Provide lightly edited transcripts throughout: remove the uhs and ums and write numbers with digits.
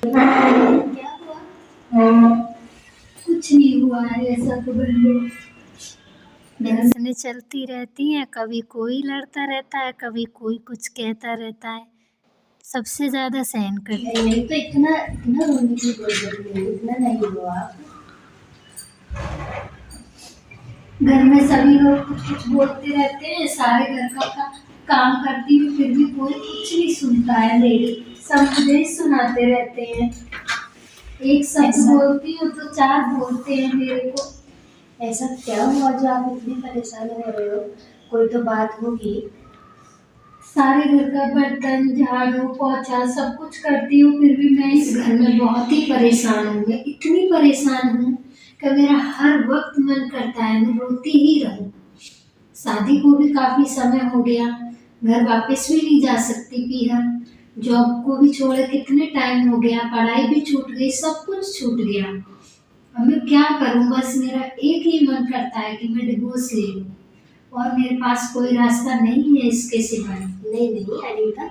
क्या हुआ? कुछ नहीं हुआ है, ऐसा तो बहसें चलती रहती हैं, कभी कोई लड़ता रहता है, कभी कोई कुछ कहता रहता है। सबसे ज़्यादा सहन करती नहीं तो इतना इतना रोने की कोई जरूरत नहीं, इतना नहीं हुआ आप। घर में सभी लोग कुछ कुछ बोलते रहते हैं, सारे घर का काम करती हूँ फिर भी कोई कुछ नहीं सुनता है मेरी, सब मुझे ही सुनाते रहते हैं। एक शब्द बोलती हूँ तो चार बोलते हैं मेरे को। ऐसा क्या हुआ जो आप इतनी परेशान हो रहे हो? कोई तो बात होगी। सारे घर का बर्तन झाड़ू पोछा सब कुछ करती हूँ फिर भी मैं इस घर में बहुत ही परेशान हूँ। मैं इतनी परेशान हूँ कि मेरा हर वक्त मन करता है मैं रोती ही रहूं। शादी को भी काफी समय हो गया, घर वापस भी नहीं जा सकती पीहर, जॉब को भी छोड़े कितने टाइम हो गया, पढ़ाई भी छूट गई, सब कुछ छूट गया। अब मैं क्या करूं, बस मेरा एक ही मन करता है कि मैं डिवोर्स ले लूं और मेरे पास कोई रास्ता नहीं है इसके सिवाय। नहीं नहीं अनीता,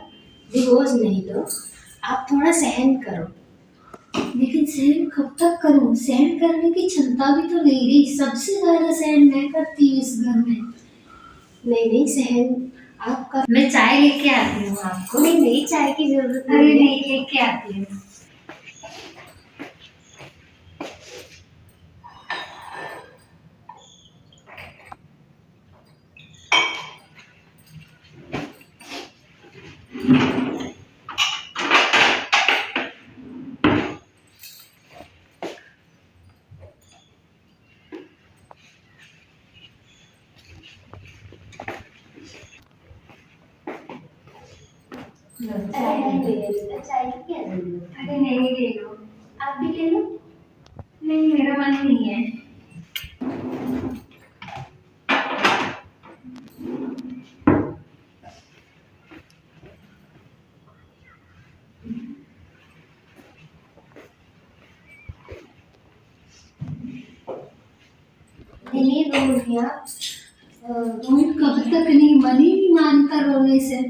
डिवोर्स नहीं लो, आप थोड़ा सहन करो। लेकिन सहन कब तक करूं, सहन करने की क्षमता भी तो नहीं रही, सबसे ज्यादा सहन मैं करती हूँ इस घर में। नहीं नहीं सहन आप कर। मैं चाय लेके आती हूँ आपको। नहीं नहीं चाय की जरूरत अरे नहीं है। नहीं, लेके आती हूँ। चाय नहीं ले, चाय की क्या जरूरत? अरे नहीं, ले लो। आप भी ले लो। नहीं, मेरा मन नहीं है। नहीं रोइए आप। रोहित कब तक नहीं, मन ही नहीं मानता रोने से।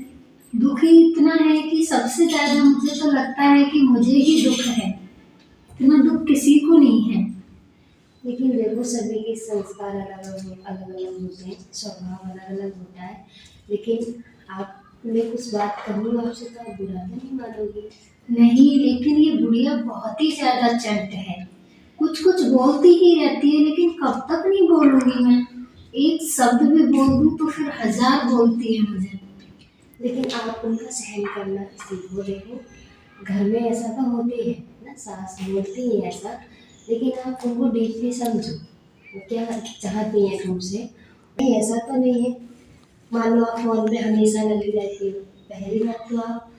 दुखी इतना है कि सबसे ज्यादा मुझे तो लगता है कि मुझे ही दुख है, इतना दुख किसी को नहीं है। लेकिन देखो सभी के संस्कार अलग अलग होते हैं, स्वभाव अलग अलग होता है। लेकिन आप मैं कुछ बात कहूँ आपसे तो आप बुरा तो नहीं मानोगी? नहीं, लेकिन ये बुढ़िया बहुत ही ज्यादा चंट है, कुछ कुछ बोलती ही रहती है, लेकिन कब तक नहीं बोलूंगी मैं, एक शब्द भी बोल दूं तो फिर हजार बोलती है मुझे। लेकिन आप उनका सहन करना सीखो। देखो घर में ऐसा तो होते हैं ना, सास बोलती है ऐसा, लेकिन आप उनको डीपली समझो, वो क्या चाहती हैं तुमसे। नहीं ऐसा तो नहीं है, मान लो आप फोन पे हमेशा लगी रहती हो, पहली बात तो आप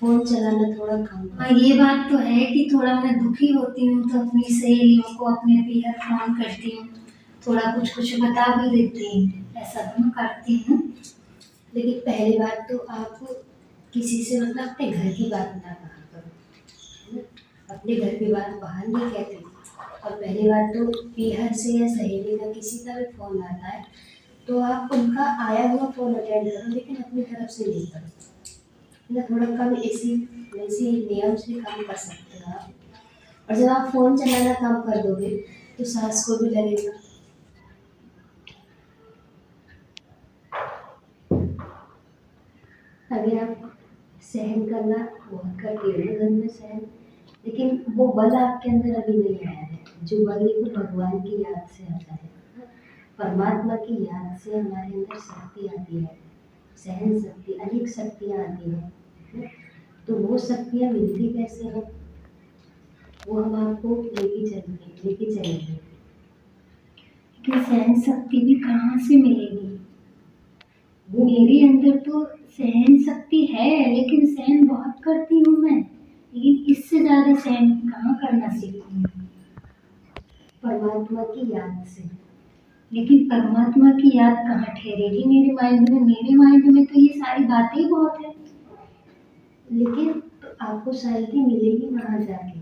फोन चलाना थोड़ा कम करो। हाँ, ये बात तो है कि थोड़ा मैं दुखी होती हूँ तो अपनी सहेलियों को अपने पीहर फोन करती हूँ, थोड़ा कुछ कुछ बता भी देती हूँ, ऐसा तो मैं करती हूँ। लेकिन पहली बात तो आप किसी से मतलब अपने घर की बात ना कहा करो, है ना? अपने घर की बात बाहर नहीं कहते। और पहली बात तो पीहर से या सहेली का किसी का भी फोन आता है तो आप उनका आया हुआ फोन अटेंड करो, लेकिन अपनी तरफ से नहीं करो, है ना? थोड़ा कम इसी इसी नियम से काम कर सकते हो आप। और जब आप फोन चलाना कम कर दोगे तो सास को भी लगेगा। अभी आप सहन करना बहुत करती हो घर में सहन, लेकिन वो बल आपके अंदर अभी नहीं आया है, जो बल है वो भगवान की याद से आता है, परमात्मा की याद से हमारे अंदर शक्ति आती है, सहन शक्ति, अनेक शक्तियाँ आती हैं। तो वो शक्तियाँ मिलती कैसे हैं, वो हम आपको लेके चलेंगे। कि सहन शक्ति भी कहाँ से मिलेगी, मेरे अंदर तो सहन शक्ति है, लेकिन सहन बहुत करती हूँ मैं, लेकिन इससे ज्यादा सहन कहाँ करना सीखती हूँ। परमात्मा की याद से। लेकिन परमात्मा की याद कहाँ ठहरेगी मेरे माइंड में, मेरे माइंड में तो ये सारी बातें ही बहुत है। लेकिन तो आपको शांति मिलेगी वहाँ जाके,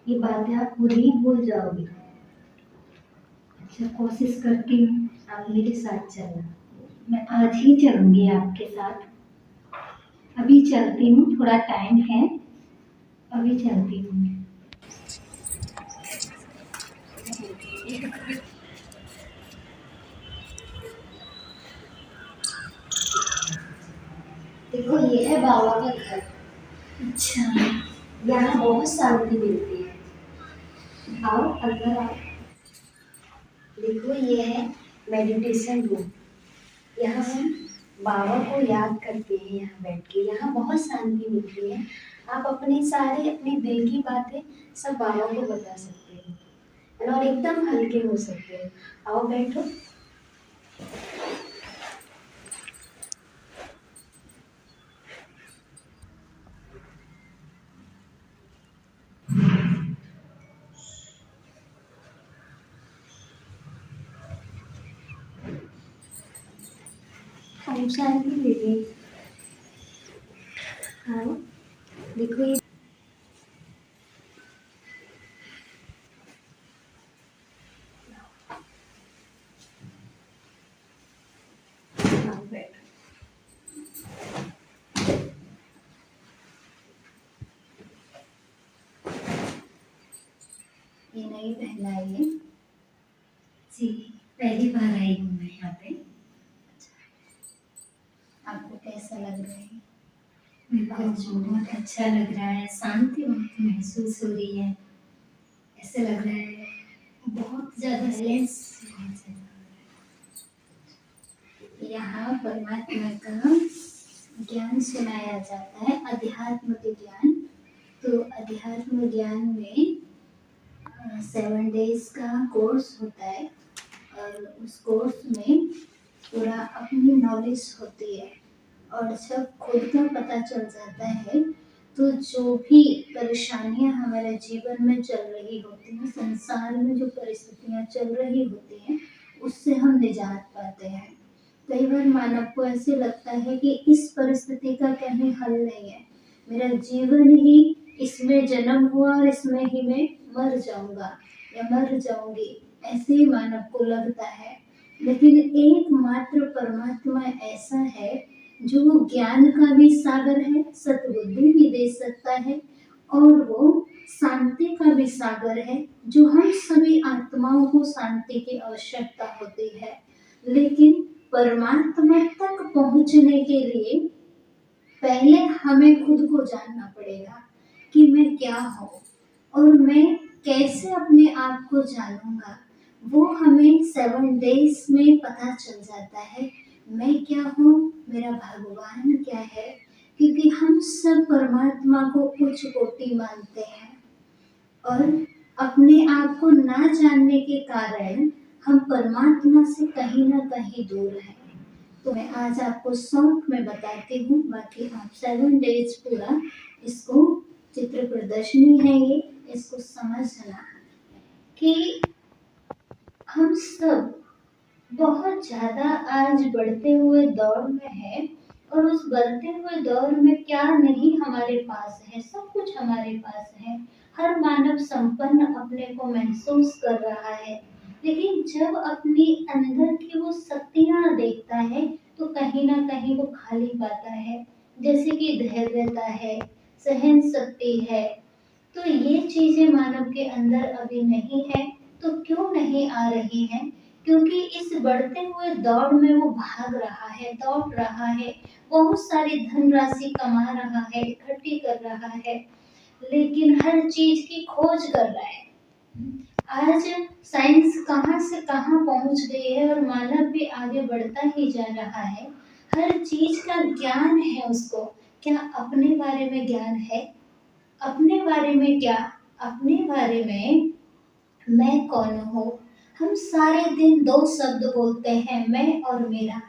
ये बातें आप खुद ही भूल जाओगे। अच्छा, कोशिश करती हूँ। आप मेरे साथ चलना। मैं आज ही चलूंगी आपके साथ, अभी चलती हूँ, थोड़ा टाइम है, अभी चलती हूँ मैं। देखो ये है बाबा का घर। अच्छा। यहाँ बहुत शांति मिलती है। आओ अंदर आओ। देखो ये है मेडिटेशन रूम। यहाँ हम बाबा को याद करते हैं, यहाँ बैठ के यहाँ बहुत शांति मिलती है। आप अपने दिल की बातें सब बाबा को बता सकते हैं, है ना, और एकदम हल्के हो सकते हैं। आओ बैठो। ओम शांति दीदी। आओ देखो ये। आओ बैठो। ये नई पहनाई है जी, पहली बार आई हूँ मैं यहाँ पे। आपको कैसा लग रहा है? मेरे को बहुत अच्छा लग रहा है, शांति बहुत महसूस हो रही है। ऐसे लग रहा है बहुत ज़्यादा बैलेंस, बहुत ज़्यादा। यहाँ परमात्मा का ज्ञान सुनाया जाता है, अध्यात्म के ज्ञान। तो अध्यात्म ज्ञान में 7 डेज का कोर्स होता है और उस कोर्स में पूरा अपनी नॉलेज होती है। और जब खुद का पता चल जाता है तो जो भी परेशानियां हमारे जीवन में चल रही होती हैं, संसार में जो परिस्थितियां चल रही होती हैं, उससे हम निजात पाते हैं। कई बार मानव को ऐसे लगता है कि इस परिस्थिति का कहीं हल नहीं है, मेरा जीवन ही इसमें जन्म हुआ और इसमें ही मैं मर जाऊंगा या मर जाऊंगी, ऐसे ही मानव को लगता है। लेकिन एकमात्र परमात्मा ऐसा है जो ज्ञान का भी सागर है, सद्बुद्धि भी दे सकता है, और वो शांति का भी सागर है, जो हम सभी आत्माओं को शांति की आवश्यकता होती है। लेकिन परमात्मा तक पहुंचने के लिए पहले हमें खुद को जानना पड़ेगा कि मैं क्या हूँ और मैं कैसे अपने आप को जानूंगा। वो हमें 7 डेज में पता चल जाता है, मैं क्या हूँ, मेरा भगवान क्या है। क्योंकि हम सब परमात्मा को उच्च कोटि मानते हैं और अपने आप को ना जानने के कारण हम परमात्मा से कहीं ना कहीं दूर हैं। तो मैं आज आपको शॉर्ट में बताती हूँ, बाकी आप 7 डेज पूरा इसको, चित्र प्रदर्शनी है ये, इसको समझना कि हम सब बहुत ज्यादा आज बढ़ते हुए दौर में है, और उस बढ़ते हुए दौर में क्या नहीं हमारे पास है, सब कुछ हमारे पास है। हर मानव संपन्न अपने को महसूस कर रहा है, लेकिन जब अपनी अंदर की वो शक्तियां देखता है तो कहीं ना कहीं वो खाली पाता है। जैसे कि धैर्यता है, सहन शक्ति है, तो ये चीजें मानव के अंदर अभी नहीं है। तो क्यों नहीं आ रही हैं? क्योंकि इस बढ़ते हुए दौड़ में वो भाग रहा है, दौड़ रहा है, बहुत सारी धनराशि कमा रहा है, इकट्ठी कर रहा है, लेकिन हर चीज की खोज कर रहा है। आज साइंस कहाँ से कहाँ पहुंच गई है और मानव भी आगे बढ़ता ही जा रहा है। हर चीज का ज्ञान है उसको, क्या अपने बारे में ज्ञान है? अपने बारे में क्या? अपने बारे में मैं कौन हूँ? हम सारे दिन 2 शब्द बोलते हैं, मैं और मेरा,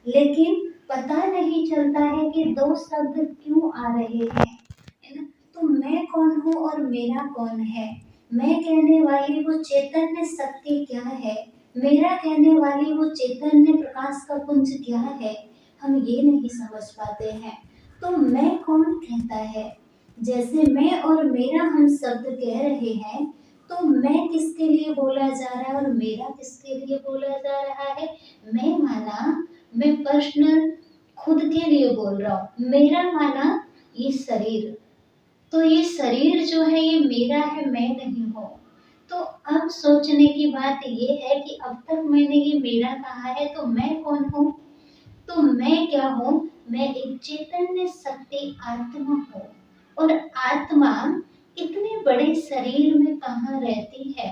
लेकिन पता नहीं चलता है कि 2 शब्द क्यों आ रहे हैं, है ना? तो मैं कौन हूँ और मेरा कौन है? मैं कहने वाली वो चैतन्य शक्ति क्या है? मेरा कहने वाली वो चैतन्य प्रकाश का पुंज क्या है? हम ये नहीं समझ पाते हैं। तो मैं कौन कहता है? जैसे मैं और मेरा हम शब्द कह रहे हैं, तो मैं किसके लिए बोला जा रहा है और मेरा किसके लिए बोला जा रहा है? मैं माना मैं पर्सनल खुद के लिए बोल रहा हूँ, मेरा माना ये शरीर, तो ये शरीर जो है ये मेरा है, मैं नहीं हूँ। तो अब सोचने की बात ये है कि अब तक मैंने ये मेरा कहा है, तो मैं कौन हूँ? तो मैं क्या हूँ? मैं एक चैतन्य शक्ति आत्मा हूँ। और आत्मा इतने बड़े शरीर में कहाँ रहती है?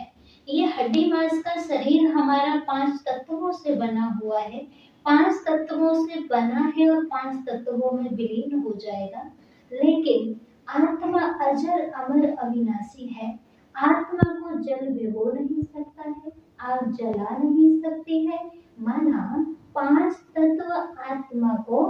ये हड्डी मांस का शरीर हमारा 5 तत्वों से बना हुआ है। 5 तत्वों से बना है और 5 तत्वों में विलीन हो जाएगा। लेकिन आत्मा अजर अमर अविनाशी है। आत्मा को जल भिगो नहीं सकता है, आग जला नहीं सकती है। माना 5 तत्व आत्मा को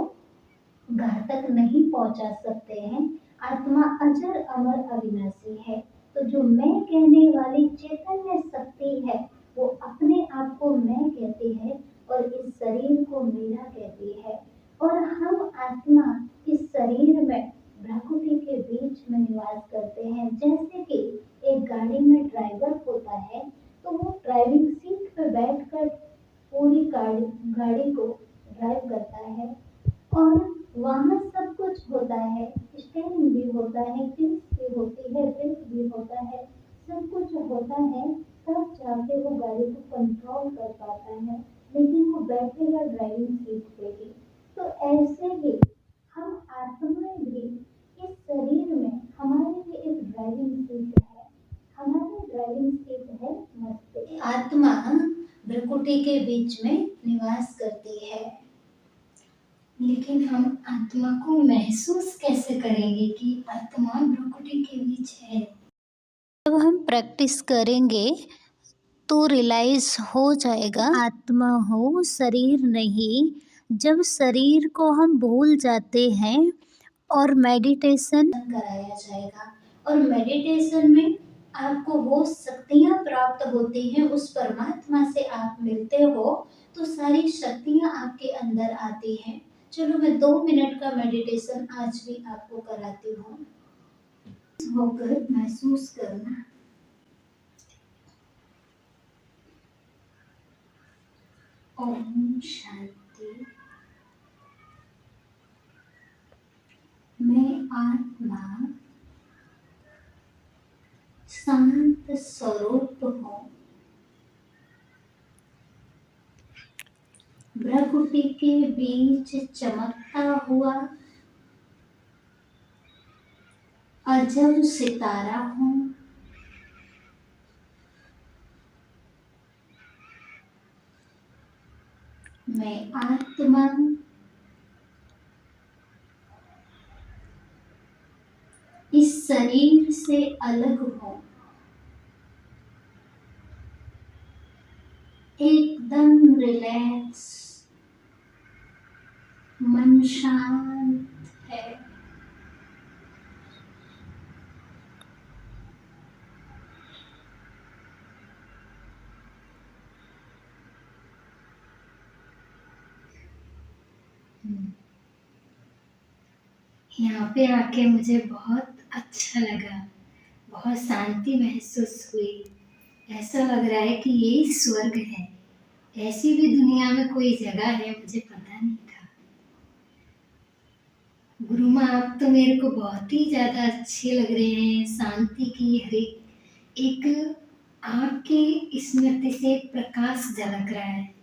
घातक नहीं पहुंचा सकते हैं। आत्मा अजर अमर अविनाशी है। तो जो मैं कहने वाली चैतन्य शक्ति है वो अपने आप को मैं कहती है और इस शरीर को मेरा कहती है। और हम आत्मा इस शरीर में प्रकृति के बीच में निवास करते हैं। जैसे कि एक गाड़ी में ड्राइवर होता है तो वो ड्राइविंग सीट पर बैठकर पूरी गाड़ी को ड्राइव करता है। और वहाँ सब कुछ होता है, स्टेयरिंग भी होता है, क्लच भी होती है, ब्रेक भी होता है, सब कुछ होता है। तब जाके वो गाड़ी को कंट्रोल कर पाता है। लेकिन वो बैठेगा ड्राइविंग सीट पे ही। तो ऐसे ही हम आत्माएं भी इस शरीर में हमारे लिए एक ड्राइविंग सीट है। हमारी ड्राइविंग सीट है मस्तिष्क। आत्मा भ्रुकुटी के बीच में निवास करती है। लेकिन हम आत्मा को महसूस कैसे करेंगे कि आत्मा भ्रुकुटी के बीच है? जब हम प्रैक्टिस करेंगे तो रियलाइज हो जाएगा आत्मा हो, शरीर नहीं। जब शरीर को हम भूल जाते हैं और मेडिटेशन कराया जाएगा और मेडिटेशन में आपको वो शक्तियाँ प्राप्त होती हैं, उस परमात्मा से आप मिलते हो तो सारी शक्तियाँ आपके अंदर आती हैं। चलो मैं 2 मिनट का मेडिटेशन आज भी आपको कराती हूँ। होकर महसूस करना। ओम शांति। मैं आत्मा शांत स्वरूप हूँ। प्रकृति के बीच चमकता हुआ अजब सितारा हूँ। मैं आत्मा इस शरीर से अलग हूँ। एकदम रिलैक्स, मन शांत है। यहाँ पे आके मुझे बहुत अच्छा लगा, बहुत शांति महसूस हुई। ऐसा लग रहा है कि यही स्वर्ग है। ऐसी भी दुनिया में कोई जगह है, मुझे पता नहीं था। गुरु माँ आप तो मेरे को बहुत ही ज़्यादा अच्छे लग रहे हैं। शांति की हर एक आपकी स्मृति से प्रकाश झलक रहा है।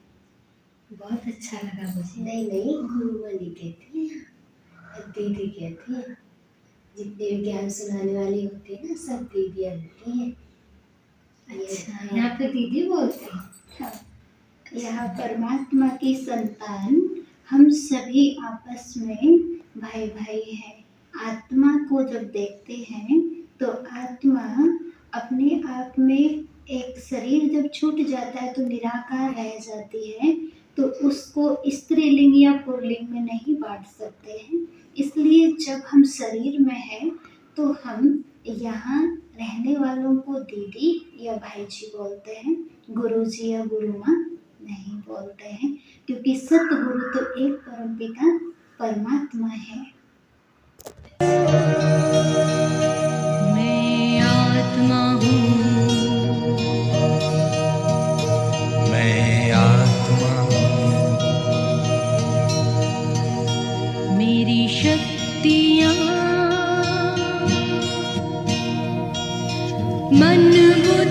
बहुत अच्छा लगा मुझे। नहीं गुरु माँ नहीं कहती हैं, दीदी कहती हैं। जितने भी ज्ञान सुनाने वाली होती है ना सब दीदियाँ होती हैं। अच्छा, यहाँ पे दीदी बोलते हैं। हाँ, यह परमात्मा की संतान हम सभी आपस में भाई भाई हैं। आत्मा को जब देखते हैं तो आत्मा अपने आप में एक शरीर जब छूट जाता है तो निराकार रह जाती है। तो उसको स्त्रीलिंग या पुल्लिंग में नहीं बांट सकते हैं। इसलिए जब हम शरीर में हैं तो हम यहाँ रहने वालों को दीदी या भाई जी बोलते हैं, गुरु जी या गुरु माँ नहीं बोलते हैं, क्योंकि सतगुरु तो एक परमपिता परमात्मा है। मैं आत्मा हूँ, मैं आत्मा हूँ, मेरी शक्तियाँ मन बुझ